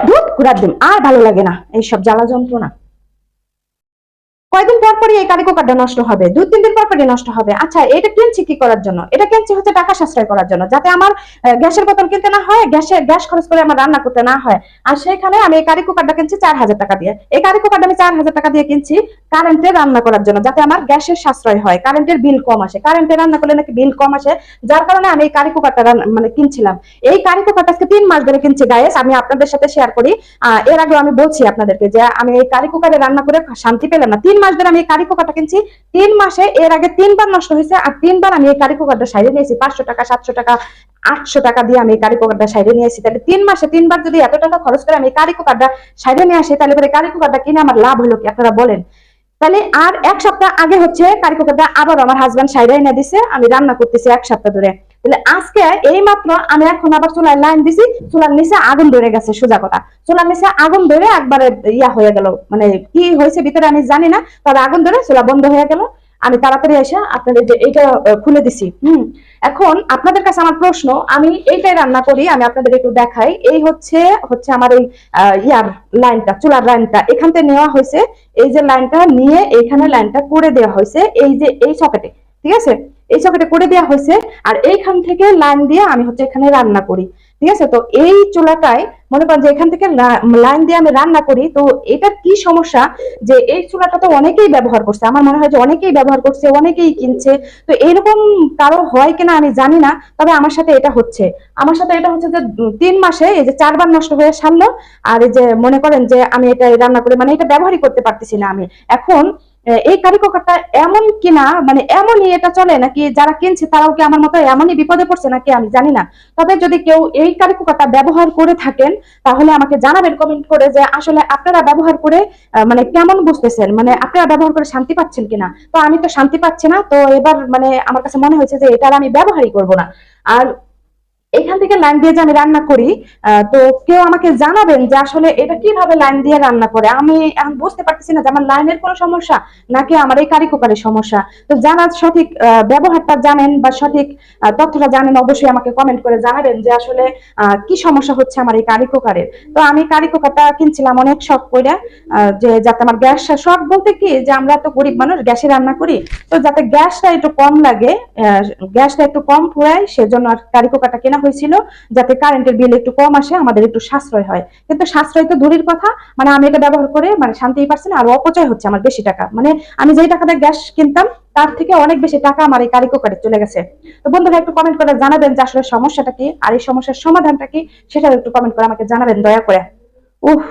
দুধ ঘুরার দিন আর ভালো লাগে না এইসব জ্বালা যন্ত্রণা। কয়দিন পর পরই এই কারি কুকারটা নষ্ট হবে, 2-3 দিন পর পরই নষ্ট হবে। আচ্ছা, এটা কিনছি কি করার জন্য? এটা কিনছি হচ্ছে টাকা সাশ্রয় করার জন্য, যাতে আমার গ্যাসের বোতল কিনতে না হয়, গ্যাস খরচ করে আমার রান্না করতে না হয়। আর সেখানে আমি এই কারি কুকারটা কিনছি 4000 টাকা দিয়ে। এই কারি কুকারটা আমি 4000 টাকা দিয়ে কিনছি কারেন্টে রান্না করার জন্য, যাতে আমার গ্যাসের সাশ্রয় হয়, কারেন্টের বিল কম আসে। কারেন্টে রান্না করলে নাকি বিল কম আসে, যার কারণে আমি এই কারি কুকারটা মানে কিনছিলাম। এই কারি কুকারটা আজকে 3 মাস ধরে কিনছি গাইস, আমি আপনাদের সাথে শেয়ার করি। এর আগে আমি বলছি আপনাদেরকে যে আমি এই কারি কুকারে রান্না করে শান্তি পেলাম না। 3 মাস ধরে আমি এই কারি কুকারটা কিনছি। 3 মাসে এর আগে 3 বার নষ্ট হয়েছে, আর 3 বার আমি এই কারি কুকারটা সাইডে নিয়েছি। 500 টাকা, 700 টাকা, 800 টাকা দিয়ে আমি এই কারি কুকারটা সাইডে নিয়েছি। তাহলে 3 মাসে 3 বার যদি এত টাকা খরচ করে আমি এই কারি কুকারটা সাইডে নিয়ে আসি, তাহলে পরে কারি কুকারটা কিনে আমার লাভ হলো কি আপনারা বলেন? তাহলে আর 1 সপ্তাহ আগে হচ্ছে কারি কুকারটা আবার আমার হাজবেন্ড সাইডে এনে দিছে, আমি রান্না করতেছি 1 সপ্তাহ ধরে। তাহলে আজকে এই মাত্র আমি এখন আবার চুলায় লাইন দিছি, চুলার নিচে আগুন ধরে গেছে। সোজা কথা, চুলার নিচে আগুন ধরে একবারে ইয়া হয়ে গেল, মানে কি হয়েছে ভিতরে আমি জানি না, তবে আগুন ধরে চুলা বন্ধ হয়ে গেল। আমি তাড়াতাড়ি এসে আপনাদের যে এইটা খুলে দিছি। এখন আপনাদের কাছে আমার প্রশ্ন, আমি এইটাই রান্না করি, আমি আপনাদের একটু দেখাই। এই হচ্ছে হচ্ছে আমার এই ইয়ার লাইনটা, চুলার লাইনটা এখান থেকে নেওয়া হয়েছে। এই যে লাইনটা নিয়ে এইখানে লাইনটা করে দেওয়া হয়েছে, এই যে এই সকেটে, ঠিক আছে, এই সকেটে করে দেওয়া হয়েছে। আর এইখান থেকে লাইন দিয়ে আমি হচ্ছে এখানে রান্না করি, ঠিক আছে। তো এই চুলাটায় মনে করেন যে এখান থেকে লাইন দিয়ে আমি রান্না করি। তো এটার কি সমস্যা, যে এই চুলাটা তো অনেকেই ব্যবহার করছে, আমার মনে হয় যে অনেকেই ব্যবহার করছে, অনেকেই কিনছে। তো এরকম কারো হয় কিনা আমি জানি না, তবে আমার সাথে এটা হচ্ছে। আমার সাথে এটা হচ্ছে যে 3 মাসে এই যে 4 বার নষ্ট হয়ে সারলো। আর এই যে মনে করেন যে আমি এটা রান্না করে মানে এটা ব্যবহারই করতে পারতেছি না আমি এখন। এই কারি কুকারটা এমন কিনা, মানে এমনই এটা চলে নাকি, যারা কিনছে তারাও কি আমার মতো এমনই বিপদে পড়ছে নাকি আমি জানি না। তবে যদি কেউ এই কারি কুকারটা ব্যবহার করে থাকেন, তাহলে আমাকে জানাবেন কমেন্ট করে যে আসলে আপনারা ব্যবহার করে মানে কেমন বুঝতেছেন, মানে আপনারা ব্যবহার করে শান্তি পাচ্ছেন কিনা। তো আমি তো শান্তি পাচ্ছি না, তো এবার মানে আমার কাছে মনে হয়েছে যে এটা আমি ব্যবহারই করব না। আর এখান থেকে লাইন দিয়ে যে আমি রান্না করি, তো কেউ আমাকে জানাবেন যে আসলে এটা কিভাবে লাইন দিয়ে রান্না করে। আমি এখন বুঝতে পারতেছি না যে আমার লাইনের কোনো সমস্যা নাকি আমার এই কারি কুকারের সমস্যা। তো যারা সঠিক ব্যবহারটা জানেন বা সঠিক তথ্যটা জানেন, অবশ্যই আমাকে কমেন্ট করে জানাবেন যে আসলে কি সমস্যা হচ্ছে আমার এই কারি কুকারের। তো আমি কারি কুকারটা কিনছিলাম অনেক শখ করে, যে যাতে আমার গ্যাস, শখ বলতে কি যে আমরা তো গরিব মানুষ, গ্যাসে রান্না করি, তো যাতে গ্যাসটা একটু কম লাগে, গ্যাসটা একটু কম ফুরায়, সেজন্য আর কারি কুকারটা কেনা হয়েছিল, যাতে কারেন্টের বিল একটু কম আসে, আমাদের একটু সাশ্রয় হয়। কিন্তু সাশ্রয় তো দূরের কথা, মানে আমি এটা ব্যবহার করে মানে শান্তিই পাচ্ছি না, আর অপচয় হচ্ছে আমার বেশি টাকা। মানে আমি যেই টাকাতে গ্যাস কিনতাম তার থেকে অনেক বেশি টাকা আমার এই কারি কুকারে চলে গেছে। তো বন্ধুরা একটু কমেন্ট করে জানাবেন যে আসলে সমস্যাটা কি, আর এই সমস্যার সমাধানটা কি, সেটা একটু কমেন্ট করে আমাকে জানাবেন দয়া করে। উফ।